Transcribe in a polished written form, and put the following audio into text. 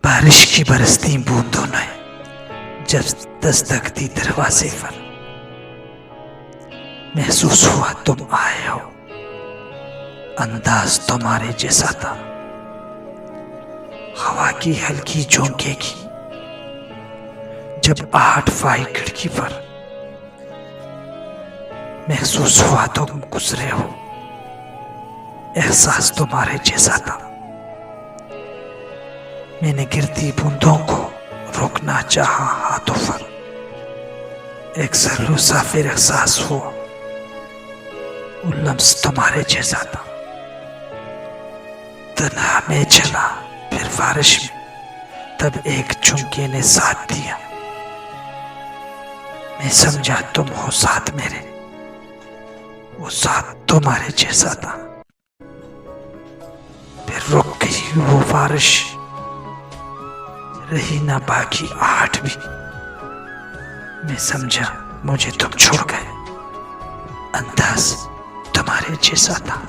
बारिश की बरसती बूंदों ने जब दस्तक दी दरवाजे पर, महसूस हुआ तुम आए हो। अंदाज तुम्हारे जैसा था, हवा की हल्की झोंके की जब आहट फाई खिड़की पर, महसूस हुआ तुम गुजरे हो। एहसास तुम्हारे जैसा था। मैंने गिरती बूंदों को रोकना चाहा हाथों पर, एक सरलू सा फिर एहसास हुआ वो लम्स तुम्हारे जैसा था। तन्हा में चला फिर बारिश में, तब एक झुमके ने साथ दिया। मैं समझा तुम हो साथ मेरे, वो साथ तुम्हारे जैसा था। फिर रुक गई वो बारिश, रही ना बाकी आहट भी। मैं समझा मुझे तुम छोड़ गए, अंदाज तुम्हारे जैसा था।